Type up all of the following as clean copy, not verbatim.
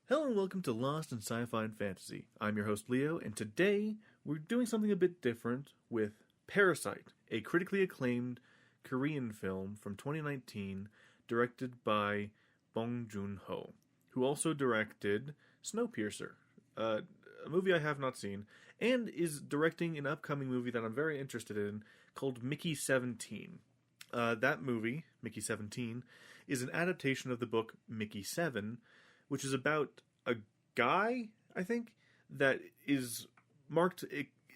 Hello and welcome to Lost in Sci-Fi and Fantasy. I'm your host Leo, and today we're doing something a bit different with Parasite, a critically acclaimed Korean film from 2019 directed by Bong Joon-ho, who also directed Snowpiercer, a movie I have not seen, and is directing an upcoming movie that I'm very interested in called Mickey 17. That movie, Mickey 17, is an adaptation of the book Mickey 7, which is about a guy, I think, that is marked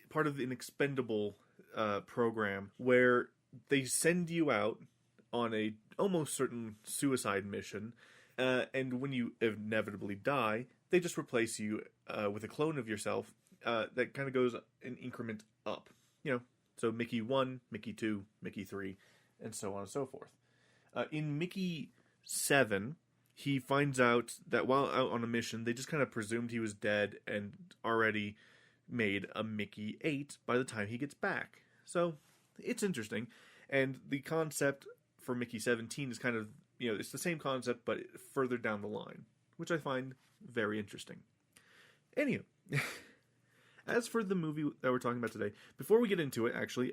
part of an expendable program where they send you out on a almost certain suicide mission, and when you inevitably die, they just replace you with a clone of yourself that kind of goes an increment up. So Mickey 1, Mickey 2, Mickey 3, and so on and so forth. In Mickey 7, he finds out that while out on a mission, they just kind of presumed he was dead and already made a Mickey 8 by the time he gets back. So, it's interesting. And the concept for Mickey 17 is kind of, it's the same concept, but further down the line, which I find very interesting. Anyway, as for the movie that we're talking about today, before we get into it, actually,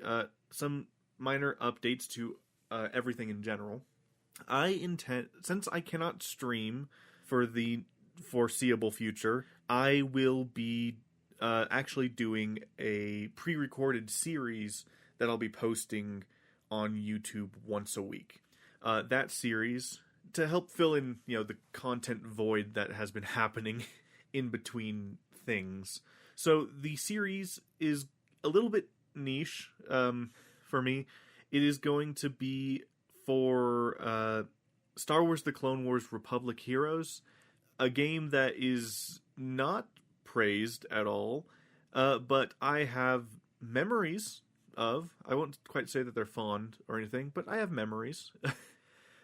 some minor updates to everything in general. Since I cannot stream for the foreseeable future, I will be actually doing a pre-recorded series that I'll be posting on YouTube once a week. That series, to help fill in, the content void that has been happening in between things. So the series is a little bit niche for me. It is going to be for Star Wars The Clone Wars Republic Heroes, a game that is not praised at all, but I have memories of. I won't quite say that they're fond or anything, but I have memories.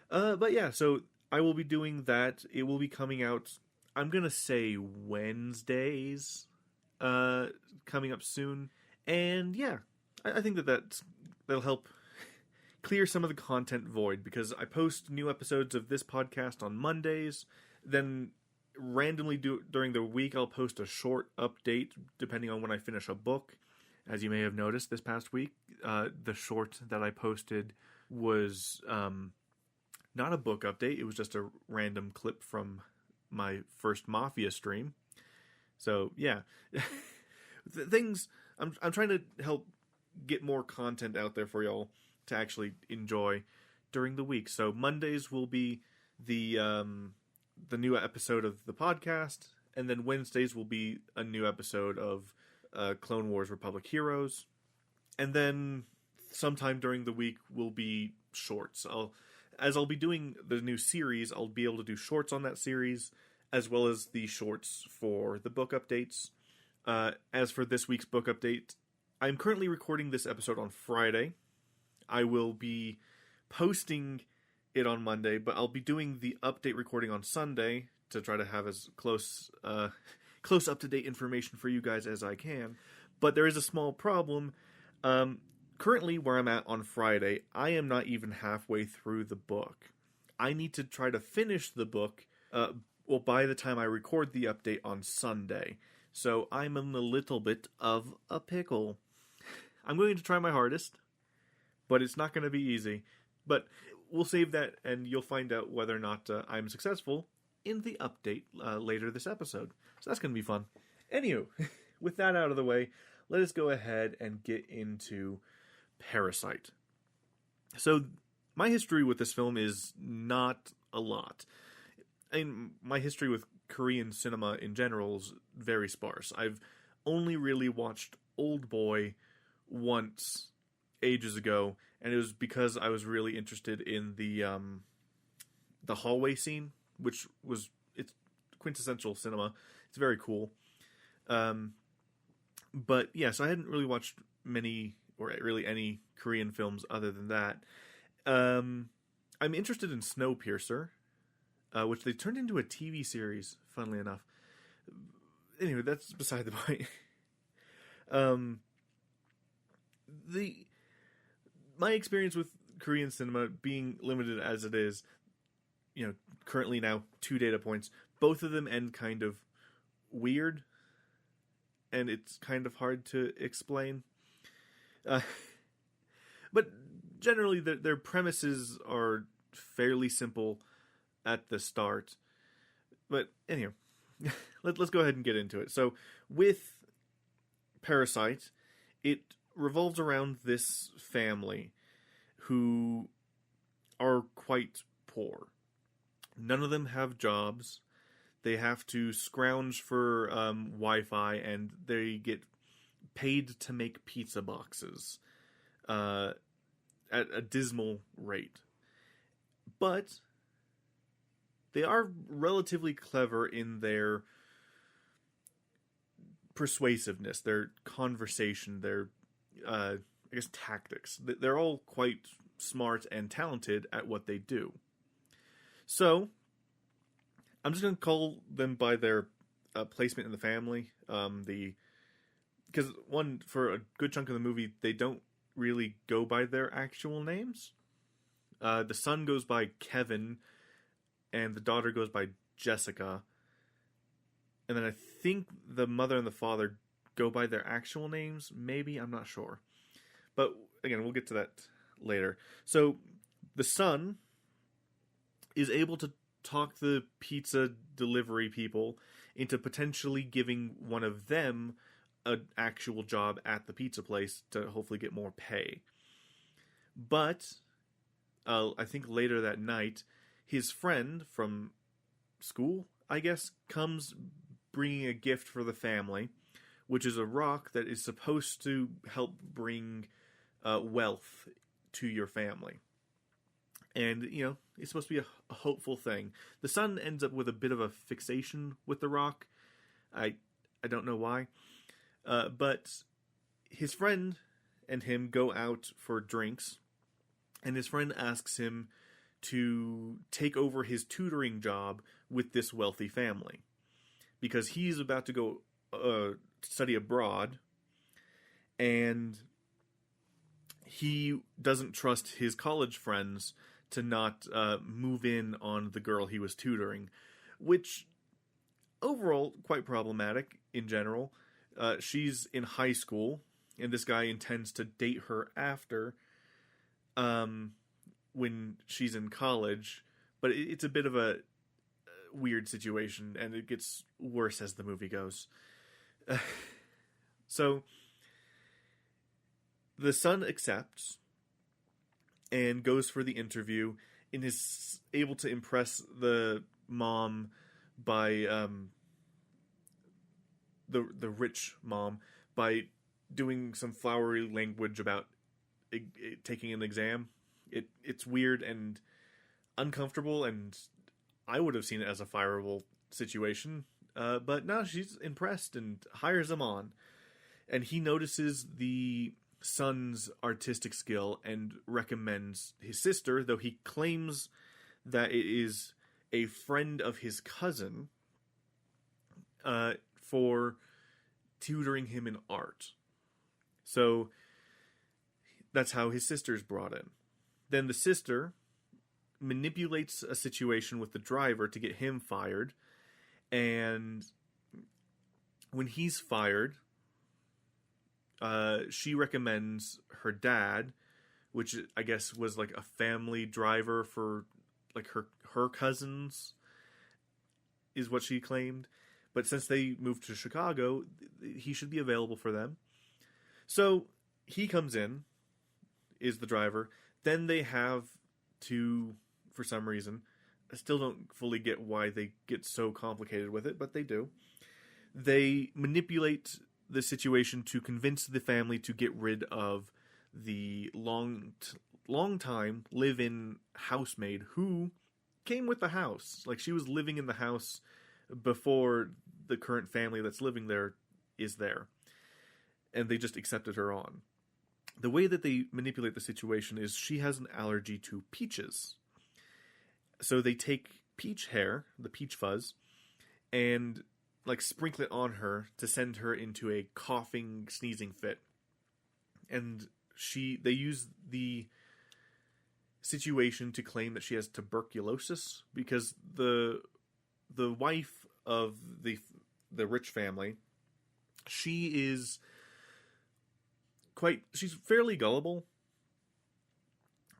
But yeah, so I will be doing that. It will be coming out, I'm going to say Wednesdays, coming up soon. And yeah, I think that'll help clear some of the content void, because I post new episodes of this podcast on Mondays, then randomly during the week I'll post a short update depending on when I finish a book. As you may have noticed this past week, the short that I posted was not a book update, it was just a random clip from my first Mafia stream. So yeah, things I'm trying to help get more content out there for y'all to actually enjoy during the week. So Mondays will be the new episode of the podcast, and then Wednesdays will be a new episode of Clone Wars Republic Heroes, and then sometime during the week will be shorts. I'll be doing the new series, I'll be able to do shorts on that series, as well as the shorts for the book updates. As for this week's book update, I'm currently recording this episode on Friday. I will be posting it on Monday, but I'll be doing the update recording on Sunday to try to have as close up-to-date information for you guys as I can. But there is a small problem. Currently, where I'm at on Friday, I am not even halfway through the book. I need to try to finish the book by the time I record the update on Sunday. So I'm in a little bit of a pickle. I'm going to try my hardest, but it's not going to be easy. But we'll save that, and you'll find out whether or not I'm successful in the update later this episode. So that's going to be fun. Anywho, with that out of the way, let us go ahead and get into Parasite. So my history with this film is not a lot. My history with Korean cinema in general is very sparse. I've only really watched Old Boy once ages ago, and it was because I was really interested in the hallway scene, which it's quintessential cinema. It's very cool. But yeah, so I hadn't really watched many or really any Korean films other than that. I'm interested in Snowpiercer, which they turned into a TV series, funnily enough. Anyway, that's beside the point. My experience with Korean cinema being limited as it is, currently now 2 data points, both of them end kind of weird, and it's kind of hard to explain. But generally, their premises are fairly simple at the start. But anyhow, let's go ahead and get into it. So with Parasite, it revolves around this family who are quite poor. None of them have jobs. They have to scrounge for Wi-Fi, and they get paid to make pizza boxes at a dismal rate. But they are relatively clever in their persuasiveness, their conversation, their, tactics. They're all quite smart and talented at what they do. So, I'm just going to call them by their placement in the family. Because for a good chunk of the movie, they don't really go by their actual names. The son goes by Kevin, and the daughter goes by Jessica. And then I think the mother and the father go by their actual names. Maybe, I'm not sure. But again, we'll get to that later. So the son is able to talk the pizza delivery people into potentially giving one of them an actual job at the pizza place to hopefully get more pay. But I think later that night, his friend from school, I guess, comes bringing a gift for the family, which is a rock that is supposed to help bring wealth to your family. And, it's supposed to be a hopeful thing. The son ends up with a bit of a fixation with the rock. I don't know why. But his friend and him go out for drinks, and his friend asks him to take over his tutoring job with this wealthy family, because he's about to go study abroad, and he doesn't trust his college friends to not move in on the girl he was tutoring, which overall quite problematic in general. She's in high school, and this guy intends to date her after when she's in college, but it's a bit of a weird situation, and it gets worse as the movie goes. So the son accepts and goes for the interview, and is able to impress the mom by the rich mom by doing some flowery language about taking an exam. It's weird and uncomfortable, and I would have seen it as a fireable situation. But no, she's impressed and hires him on. And he notices the son's artistic skill and recommends his sister, though he claims that it is a friend of his cousin, for tutoring him in art. So that's how his sister's brought in. Then the sister manipulates a situation with the driver to get him fired, and when he's fired, she recommends her dad, which I guess was like a family driver for like her cousins, is what she claimed. But since they moved to Chicago, he should be available for them. So he comes in, is the driver. Then they have to, for some reason, I still don't fully get why they get so complicated with it, but they do. They manipulate the situation to convince the family to get rid of the long time live-in housemaid who came with the house. Like, she was living in the house before the current family that's living there is there. And they just accepted her on. The way that they manipulate the situation is she has an allergy to peaches. So they take peach hair, the peach fuzz, and like sprinkle it on her to send her into a coughing, sneezing fit. And they use the situation to claim that she has tuberculosis, because the the wife of the rich family, she's fairly gullible.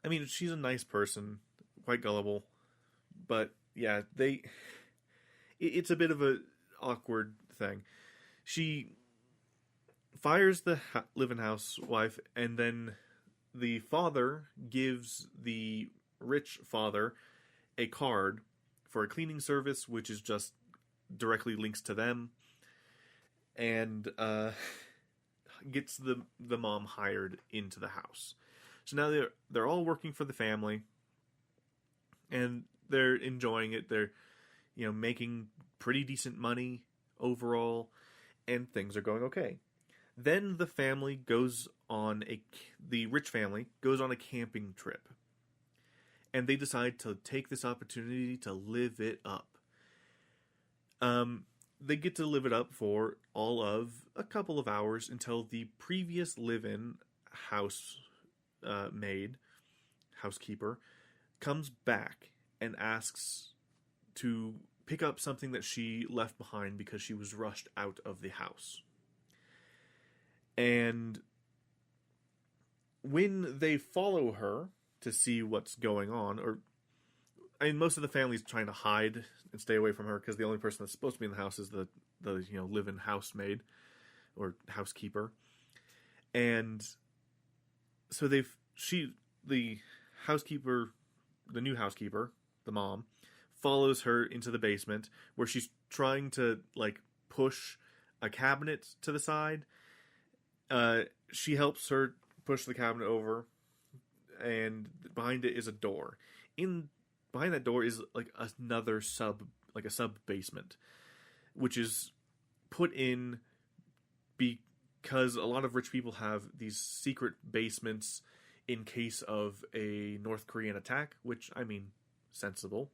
I mean, she's a nice person, quite gullible, but yeah, it's a bit of a awkward thing. She fires the live-in housewife, and then the father gives the rich father a card for a cleaning service, which is just directly links to them, and gets the mom hired into the house. So now they're all working for the family, and they're enjoying it. They're making pretty decent money overall, and things are going okay. Then the rich family goes on a camping trip, and they decide to take this opportunity to live it up. They get to live it up for all of a couple of hours until the previous live-in housekeeper comes back and asks to pick up something that she left behind because she was rushed out of the house. And when they follow her to see what's going on, most of the family's trying to hide and stay away from her because the only person that's supposed to be in the house is the live-in housemaid or housekeeper. And so the new housekeeper, the mom, follows her into the basement where she's trying to push a cabinet to the side. She helps her push the cabinet over, and behind it is a door. Behind that door is another sub basement, which is put in because a lot of rich people have these secret basements in case of a North Korean attack, which, I mean, sensible.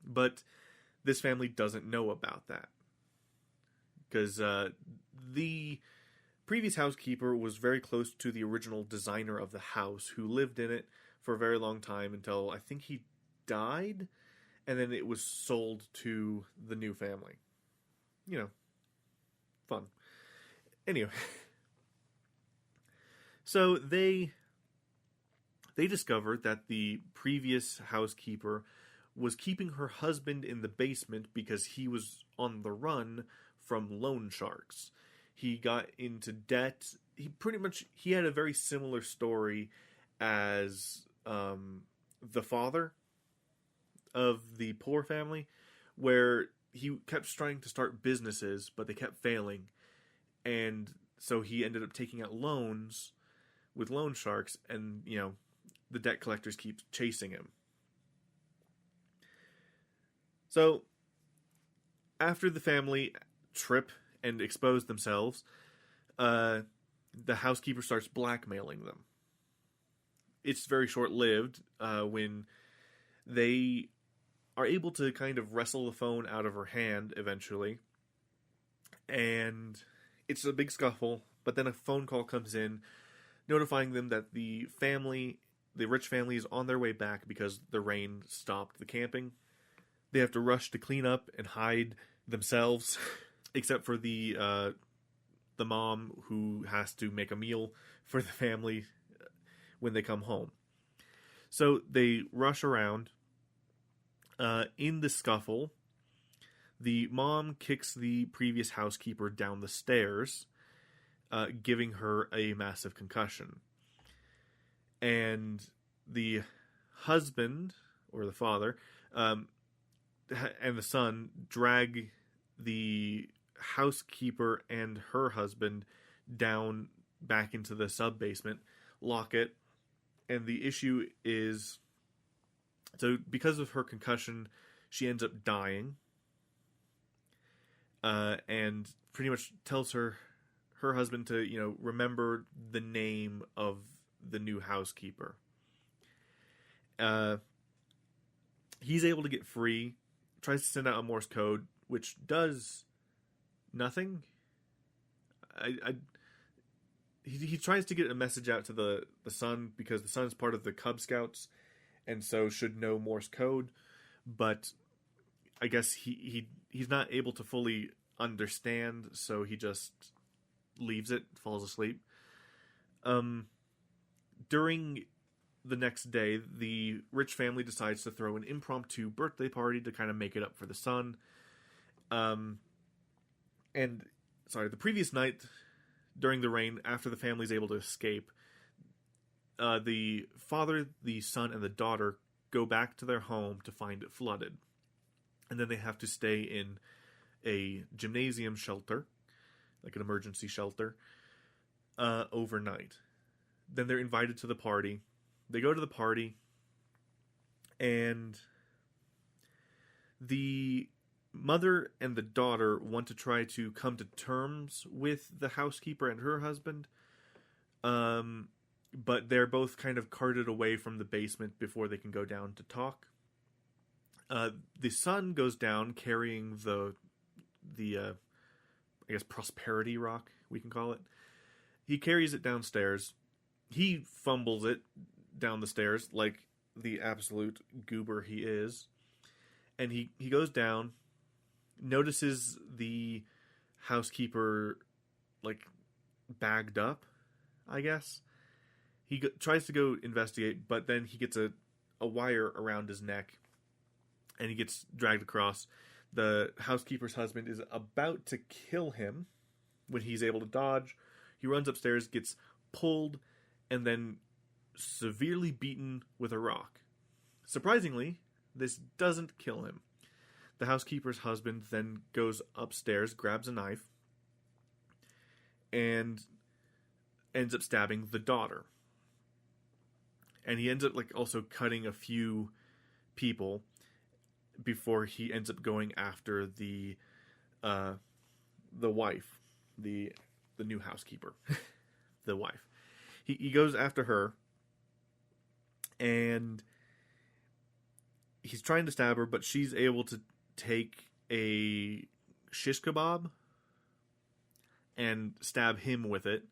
But this family doesn't know about that. Because the previous housekeeper was very close to the original designer of the house, who lived in it for a very long time until I think he died, and then it was sold to the new family. Fun. Anyway. So they discovered that the previous housekeeper was keeping her husband in the basement because he was on the run from loan sharks. He got into debt. He had a very similar story as the father of the poor family, where he kept trying to start businesses, but they kept failing. And so he ended up taking out loans with loan sharks, and, the debt collectors keep chasing him. So, after the family trip and expose themselves, the housekeeper starts blackmailing them. It's very short-lived when they are able to kind of wrestle the phone out of her hand eventually. And it's a big scuffle, but then a phone call comes in notifying them that the rich family is on their way back because the rain stopped the camping. They have to rush to clean up and hide themselves, except for the mom, who has to make a meal for the family when they come home. So they rush around. In the scuffle, the mom kicks the previous housekeeper down the stairs, giving her a massive concussion. And the husband, or the father, and the son drag the housekeeper and her husband down back into the sub-basement, lock it, and the issue is, so because of her concussion, she ends up dying, and pretty much tells her husband to, remember the name of the new housekeeper. He's able to get free, tries to send out a Morse code, which does nothing. He tries to get a message out to the son, because the son is part of the Cub Scouts, and so should know Morse code, but I guess he's not able to fully understand, so he just leaves it, falls asleep. During the next day, the rich family decides to throw an impromptu birthday party to kind of make it up for the son. The previous night, during the rain, after the family's able to escape, the father, the son, and the daughter go back to their home to find it flooded. And then they have to stay in a gymnasium shelter, like an emergency shelter, overnight. Then they're invited to the party. They go to the party, and the mother and the daughter want to try to come to terms with the housekeeper and her husband, but they're both kind of carted away from the basement before they can go down to talk. The son goes down carrying the I guess prosperity rock, we can call it. He carries it downstairs. He fumbles it down the stairs like the absolute goober he is. And he goes down, notices the housekeeper like bagged up, I guess. He tries to go investigate, but then he gets a wire around his neck and he gets dragged across. The housekeeper's husband is about to kill him when he's able to dodge. He runs upstairs, gets pulled, and then severely beaten with a rock. Surprisingly, this doesn't kill him. The housekeeper's husband then goes upstairs, grabs a knife, and ends up stabbing the daughter. And he ends up also cutting a few people before he ends up going after the wife, the new housekeeper, the wife. He goes after her, and he's trying to stab her, but she's able to take a shish kebab and stab him with it,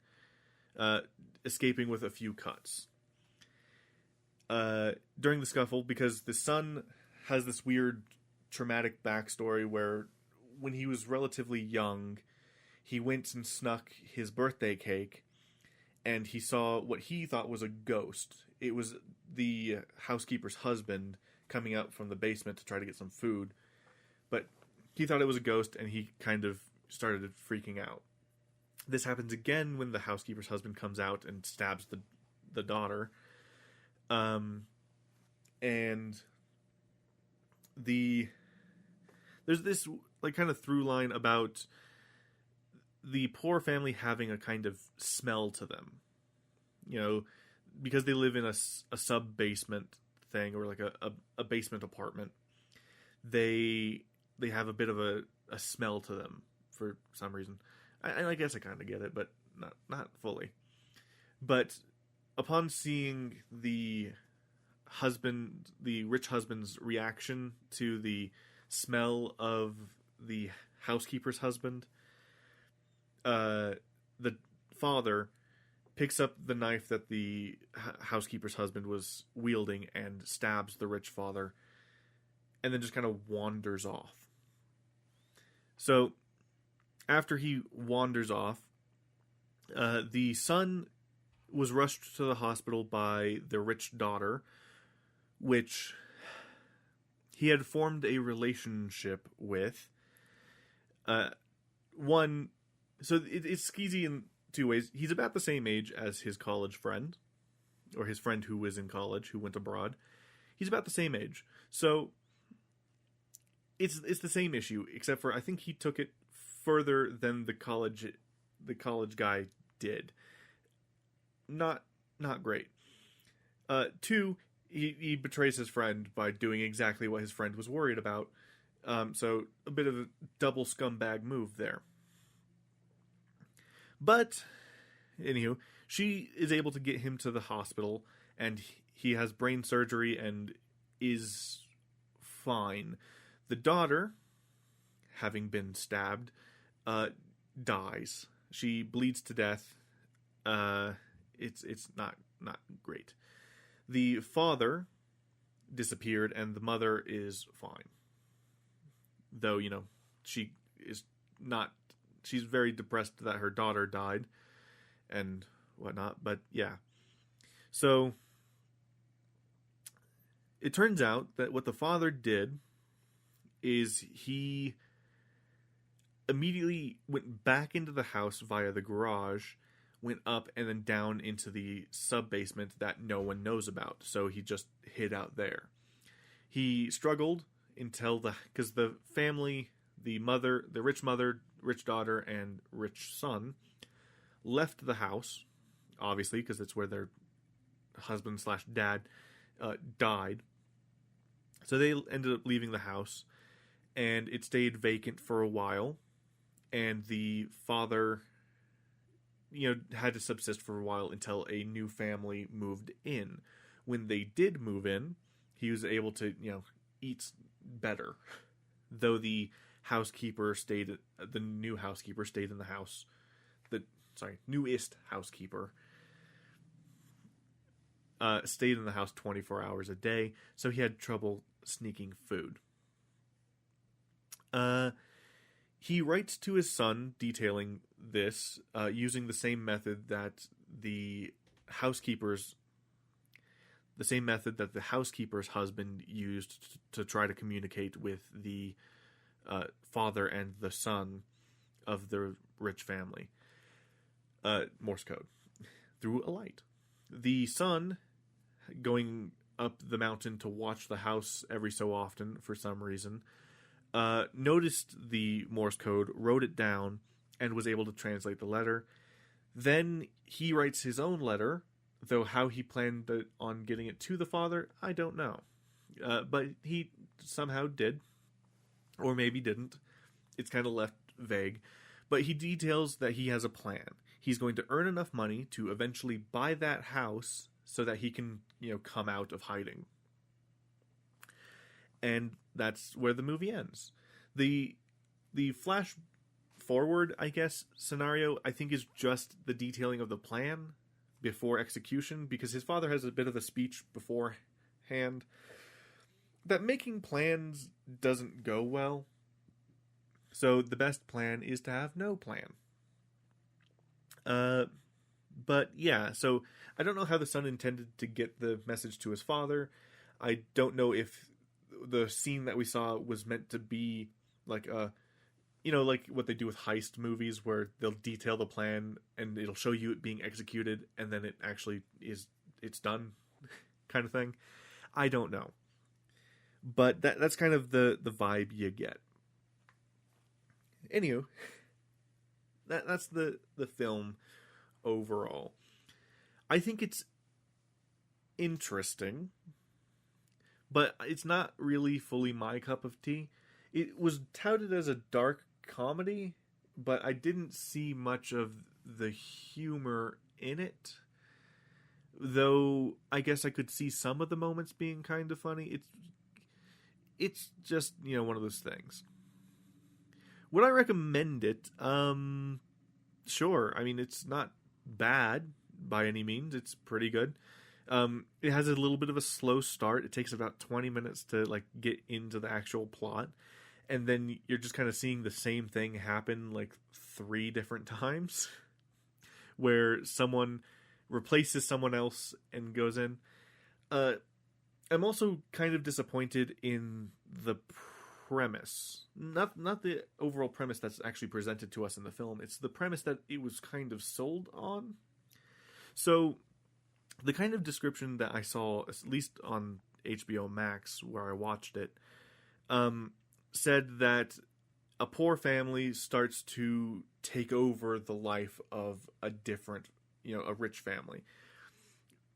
escaping with a few cuts. During the scuffle, because the son has this weird traumatic backstory where when he was relatively young, he went and snuck his birthday cake, and he saw what he thought was a ghost. It was the housekeeper's husband coming out from the basement to try to get some food, but he thought it was a ghost, and he kind of started freaking out. This happens again when the housekeeper's husband comes out and stabs the daughter. And there's this kind of through line about the poor family having a kind of smell to them, because they live in a sub basement thing, or like a basement apartment. They have a bit of a smell to them for some reason. I guess I kind of get it, but not fully. But upon seeing the rich husband's reaction to the smell of the housekeeper's husband, the father picks up the knife that the housekeeper's husband was wielding and stabs the rich father, and then just kind of wanders off. So after he wanders off, the son was rushed to the hospital by the rich daughter, which he had formed a relationship with. So it's skeezy in two ways. He's about the same age as his college friend, or his friend who was in college, who went abroad. He's about the same age. So it's the same issue, except for I think he took it further than the college guy did. Not great. Two, he betrays his friend by doing exactly what his friend was worried about. So a bit of a double scumbag move there. But, anywho, she is able to get him to the hospital, and he has brain surgery and is fine. The daughter, having been stabbed, dies. She bleeds to death. It's not great. The father disappeared, and the mother is fine. though, you know, she is not, she's very depressed that her daughter died and whatnot. But yeah. So it turns out that what the father did is he immediately went back into the house via the garage, went up and then down into the sub-basement that no one knows about. So he just hid out there. He struggled until because the family, the rich mother, rich daughter, and rich son left the house, obviously, because it's where their husband / dad died. So they ended up leaving the house, and it stayed vacant for a while. And the father, you know, had to subsist for a while until a new family moved in. When they did move in, he was able to, you know, eat better. Though the new housekeeper stayed in the house. Newest housekeeper stayed in the house 24 hours a day, so he had trouble sneaking food. He writes to his son detailing this, using the same method that the housekeeper's husband used to try to communicate with the father and the son of the rich family. Morse code. Through a light. The son, going up the mountain to watch the house every so often for some reason, noticed the Morse code, wrote it down, and was able to translate the letter. Then he writes his own letter, though how he planned on getting it to the father, I don't know. But he somehow did, or maybe didn't. It's kind of left vague. But he details that he has a plan. He's going to earn enough money to eventually buy that house so that he can, you know, come out of hiding. And that's where the movie ends. The flash forward, I guess, scenario, I think, is just the detailing of the plan before execution, because his father has a bit of a speech beforehand that making plans doesn't go well. So the best plan is to have no plan. But yeah, so I don't know how the son intended to get the message to his father. I don't know if the scene that we saw was meant to be like like what they do with heist movies, where they'll detail the plan and it'll show you it being executed, and then it actually it's done, kind of thing. I don't know, but that's kind of the vibe you get. Anywho, that's the film overall. I think it's interesting, but it's not really fully my cup of tea. It was touted as a dark comedy, but I didn't see much of the humor in it. Though I guess I could see some of the moments being kind of funny. It's just, one of those things. Would I recommend it? Sure. I mean, it's not bad by any means. It's pretty good. It has a little bit of a slow start. It takes about 20 minutes to get into the actual plot. And then you're just kind of seeing the same thing happen 3 different times, where someone replaces someone else and goes in. I'm also kind of disappointed in the premise. Not the overall premise that's actually presented to us in the film. It's the premise that it was kind of sold on. So the kind of description that I saw, at least on HBO Max where I watched it, said that a poor family starts to take over the life of a different, a rich family,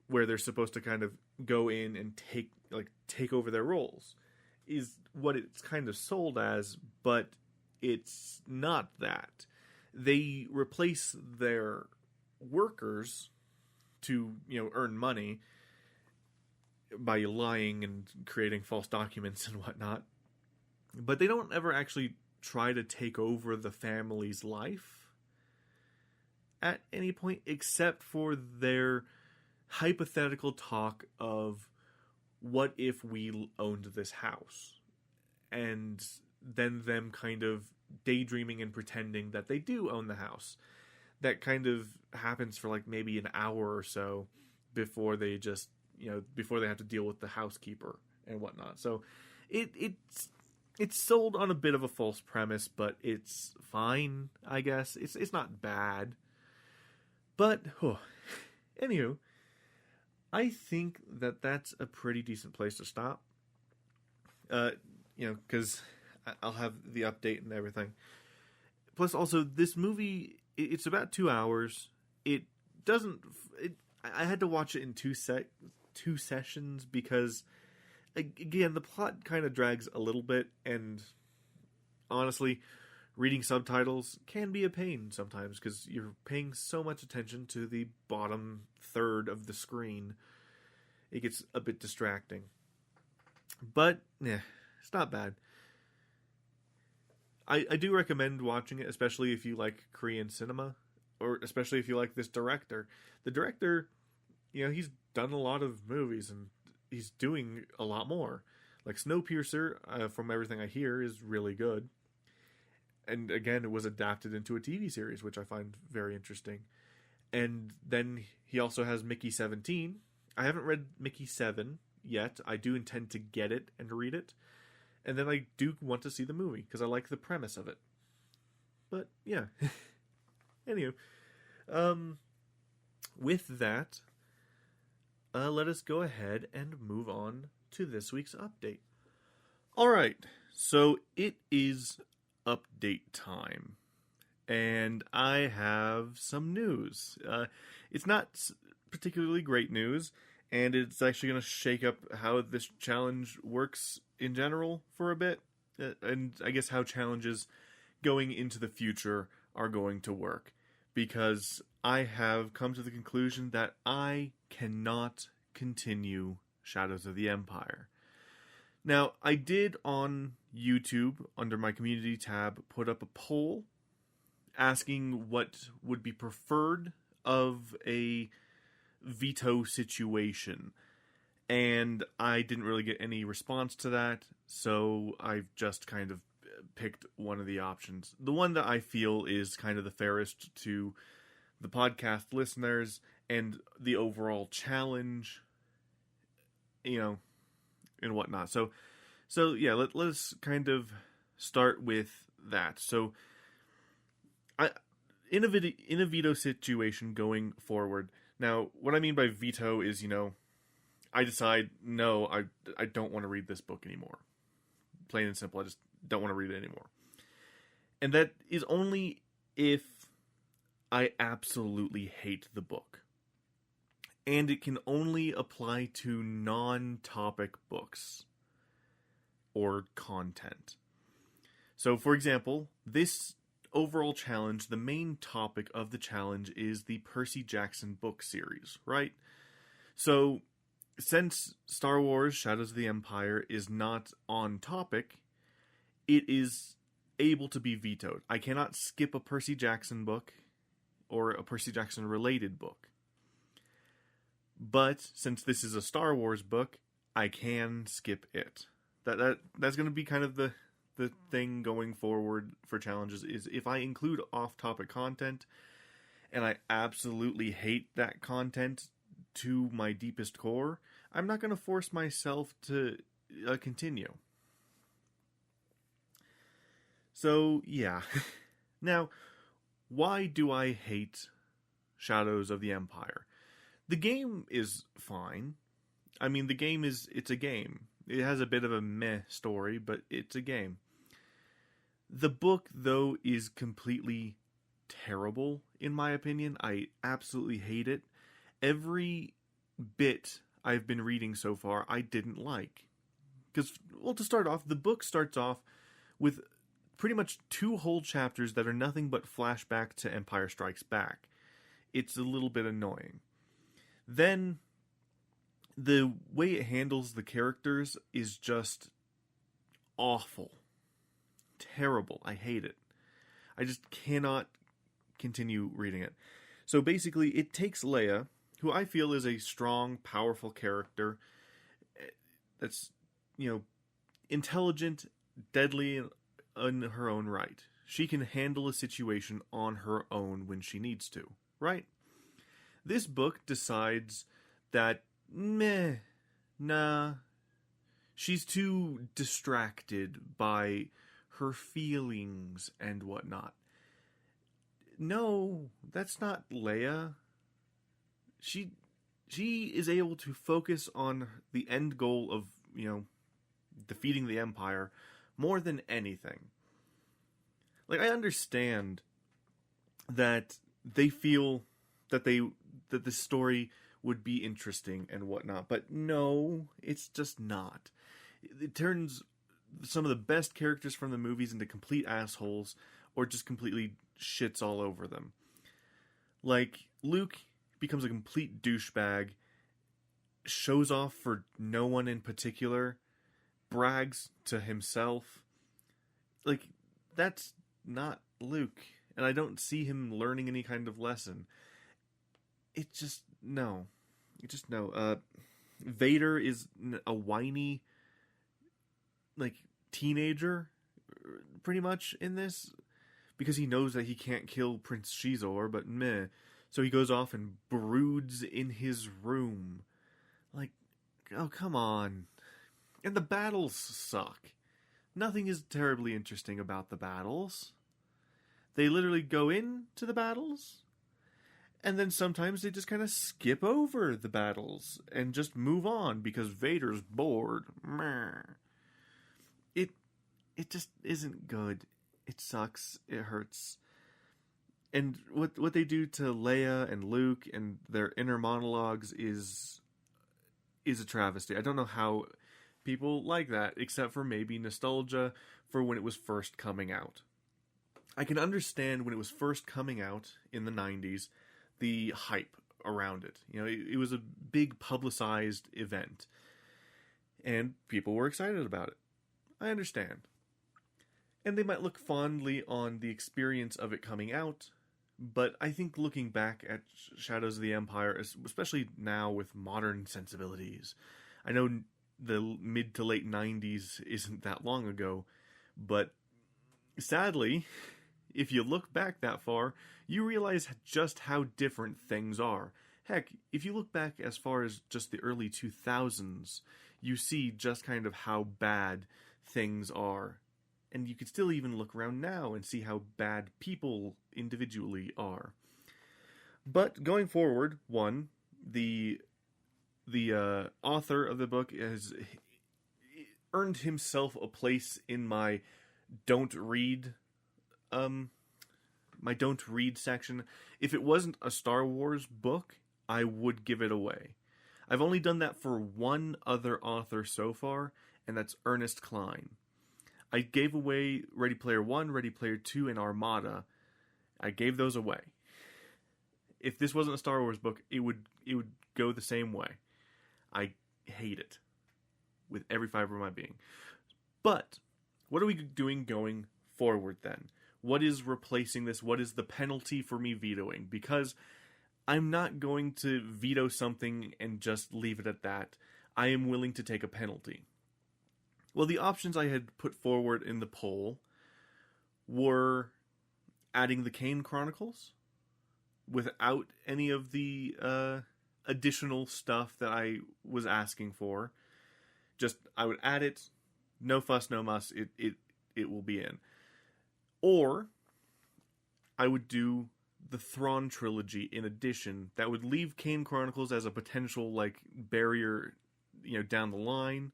where they're supposed to kind of go in and take over their roles, is what it's kind of sold as, but it's not that. They replace their workers to, earn money by lying and creating false documents and whatnot. But they don't ever actually try to take over the family's life at any point, except for their hypothetical talk of, what if we owned this house? And then them kind of daydreaming and pretending that they do own the house. That kind of happens for like maybe an hour or so before they just, before they have to deal with the housekeeper and whatnot. So it's sold on a bit of a false premise, but it's fine, I guess. It's not bad. But, anywho, I think that's a pretty decent place to stop. Because I'll have the update and everything. Plus, also, this movie, it's about 2 hours. It doesn't... I had to watch it in two sessions because, again, the plot kind of drags a little bit, and honestly, reading subtitles can be a pain sometimes because you're paying so much attention to the bottom third of the screen. It gets a bit distracting. But, it's not bad. I do recommend watching it, especially if you like Korean cinema, or especially if you like this director. The director, he's done a lot of movies, and he's doing a lot more. Like Snowpiercer, from everything I hear, is really good. And again, it was adapted into a TV series, which I find very interesting. And then he also has Mickey 17. I haven't read Mickey 7 yet. I do intend to get it and read it. And then I do want to see the movie, because I like the premise of it. But, yeah. Anywho. With that, let us go ahead and move on to this week's update. Alright, so it is update time. And I have some news. It's not particularly great news, and it's actually going to shake up how this challenge works in general for a bit, and I guess how challenges going into the future are going to work, because I have come to the conclusion that I cannot continue Shadows of the Empire. Now, I did on YouTube, under my community tab, put up a poll asking what would be preferred of a veto situation. And I didn't really get any response to that, so I've just kind of picked one of the options. The one that I feel is kind of the fairest to the podcast listeners and the overall challenge, and whatnot. So yeah, let's kind of start with that. So, in a veto situation going forward. Now, what I mean by veto is, I decide, no, I don't want to read this book anymore. Plain and simple, I just don't want to read it anymore. And that is only if I absolutely hate the book. And it can only apply to non-topic books or content. So, for example, this overall challenge, the main topic of the challenge is the Percy Jackson book series, right? So, since Star Wars Shadows of the Empire is not on topic, it is able to be vetoed. I cannot skip a Percy Jackson book or a Percy Jackson related book. But since this is a Star Wars book, I can skip it. That's going to be kind of the thing going forward for challenges, is if I include off-topic content and I absolutely hate that content to my deepest core, I'm not going to force myself to continue. So, yeah. Now, why do I hate Shadows of the Empire? The game is fine. I mean, it's a game. It has a bit of a meh story, but it's a game. The book, though, is completely terrible, in my opinion. I absolutely hate it. Every bit I've been reading so far, I didn't like. Because, well, to start off, the book starts off with pretty much 2 whole chapters that are nothing but flashback to Empire Strikes Back. It's a little bit annoying. Then, the way it handles the characters is just awful. Terrible. I hate it. I just cannot continue reading it. So basically, it takes Leia, who I feel is a strong, powerful character that's, intelligent, deadly, in her own right. She can handle a situation on her own when she needs to, right? This book decides that, nah, she's too distracted by her feelings and whatnot. No, that's not Leia. She is able to focus on the end goal of, defeating the Empire more than anything. Like, I understand that they feel that that the story would be interesting and whatnot, but no, it's just not. It turns some of the best characters from the movies into complete assholes, or just completely shits all over them. Like, Luke becomes a complete douchebag, shows off for no one in particular, brags to himself. Like, that's not Luke, and I don't see him learning any kind of lesson. No. Vader is a whiny, teenager, pretty much, in this, because he knows that he can't kill Prince Shizor, but meh. So he goes off and broods in his room. Like, oh, come on. And the battles suck. Nothing is terribly interesting about the battles. They literally go into the battles, and then sometimes they just kind of skip over the battles and just move on because Vader's bored. It just isn't good. It sucks. It hurts. And what they do to Leia and Luke and their inner monologues is a travesty. I don't know how people like that, except for maybe nostalgia for when it was first coming out. I can understand when it was first coming out in the 90s, the hype around it. It was a big publicized event, and people were excited about it. I understand. And they might look fondly on the experience of it coming out, but I think looking back at Shadows of the Empire, especially now with modern sensibilities, I know the mid to late 90s isn't that long ago, but sadly, if you look back that far, you realize just how different things are. Heck, if you look back as far as just the early 2000s, you see just kind of how bad things are. And you could still even look around now and see how bad people individually are. But going forward, the author of the book has earned himself a place in my don't read section. If it wasn't a Star Wars book, I would give it away. I've only done that for one other author so far, and that's Ernest Cline. I gave away Ready Player 1, Ready Player 2, and Armada. I gave those away. If this wasn't a Star Wars book, it would go the same way. I hate it with every fiber of my being. But what are we doing going forward then? What is replacing this? What is the penalty for me vetoing? Because I'm not going to veto something and just leave it at that. I am willing to take a penalty. Well, the options I had put forward in the poll were adding the Kane Chronicles without any of the additional stuff that I was asking for. Just, I would add it, no fuss, no muss, it will be in. Or I would do the Thrawn trilogy in addition. That would leave Kane Chronicles as a potential barrier, down the line.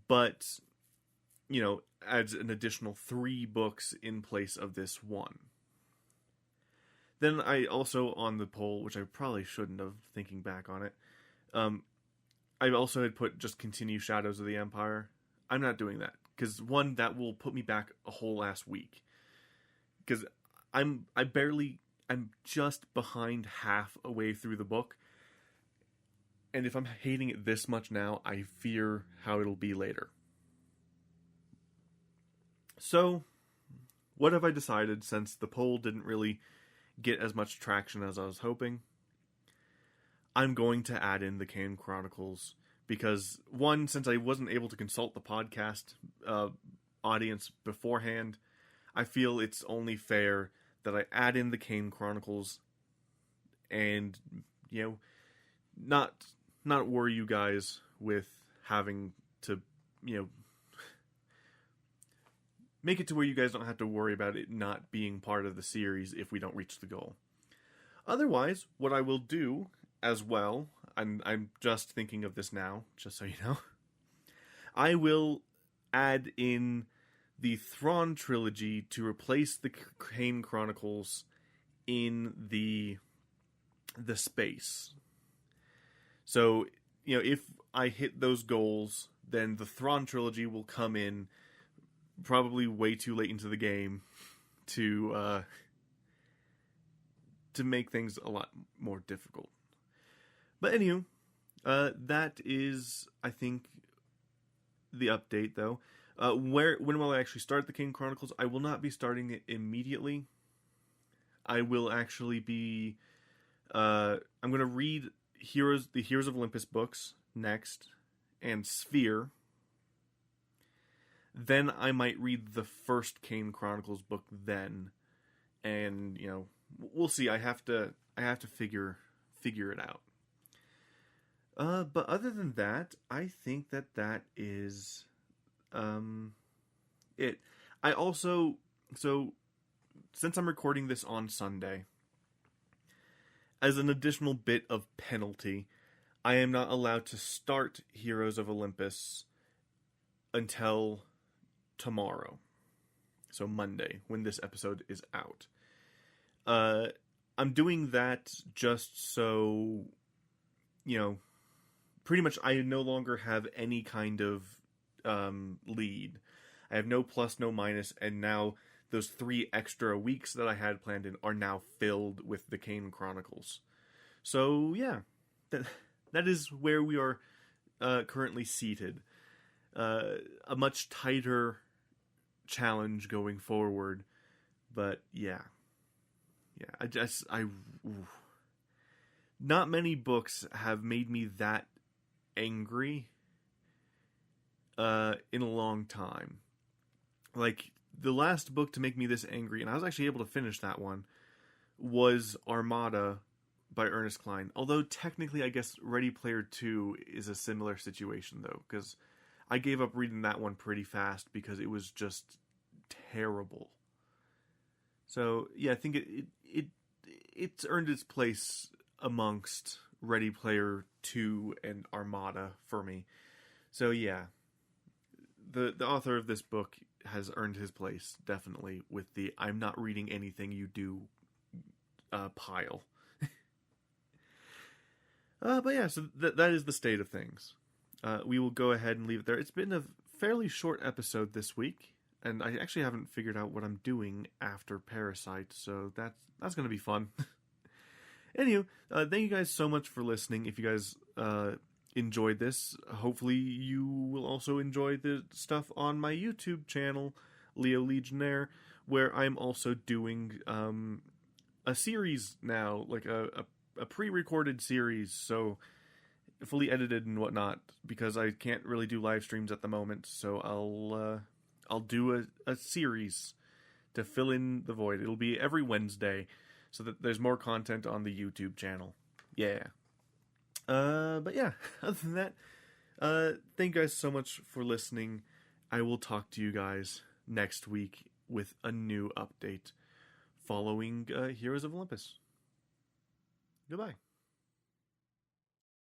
But, adds an additional 3 books in place of this one. Then I also, on the poll, which I probably shouldn't have, thinking back on it, I also had put just continue Shadows of the Empire. I'm not doing that, because that will put me back a whole ass week. Because I'm just behind half a way through the book. And if I'm hating it this much now, I fear how it'll be later. So, what have I decided since the poll didn't really get as much traction as I was hoping? I'm going to add in the Kane Chronicles because, one, since I wasn't able to consult the podcast audience beforehand, I feel it's only fair that I add in the Kane Chronicles and, not worry you guys with having to, make it to where you guys don't have to worry about it not being part of the series if we don't reach the goal. Otherwise, what I will do as well, I'm just thinking of this now, just so you know, I will add in the Thrawn trilogy to replace the Kane Chronicles in the space. So, if I hit those goals, then the Thrawn trilogy will come in probably way too late into the game to make things a lot more difficult. But anywho, that is, I think, the update, though. When will I actually start the Kane Chronicles? I will not be starting it immediately. I will actually be... I'm going to read the Heroes of Olympus books next, and Sphere. Then I might read the first Kane Chronicles book then. And, we'll see. I have to figure it out. But other than that, I think that is it. I also, since I'm recording this on Sunday, as an additional bit of penalty, I am not allowed to start Heroes of Olympus until tomorrow. So Monday, when this episode is out. I'm doing that just so, pretty much I no longer have any kind of lead. I have no plus, no minus, and now those 3 extra weeks that I had planned in are now filled with the Kane Chronicles. So, yeah, that is where we are currently seated. A much tighter challenge going forward, but yeah, not many books have made me that angry in a long time. Like, the last book to make me this angry, and I was actually able to finish that one, was Armada by Ernest Cline. Although, technically, I guess Ready Player 2 is a similar situation, though, because I gave up reading that one pretty fast because it was just terrible. So, yeah, I think it's earned its place amongst Ready Player 2 and Armada for me. So, yeah, the author of this book has earned his place, definitely, with the I'm not reading anything you do pile. But yeah, so that is the state of things. We will go ahead and leave it there. It's been a fairly short episode this week, and I actually haven't figured out what I'm doing after Parasite, so that's going to be fun. Anywho, thank you guys so much for listening. If you guys enjoyed this, hopefully you will also enjoy the stuff on my YouTube channel, Leo Legionnaire, where I'm also doing a series now, like a pre-recorded series, so fully edited and whatnot, because I can't really do live streams at the moment, so I'll do a series to fill in the void. It'll be every Wednesday, so that there's more content on the YouTube channel. Yeah. But yeah, other than that, thank you guys so much for listening. I will talk to you guys next week with a new update following Heroes of Olympus. Goodbye.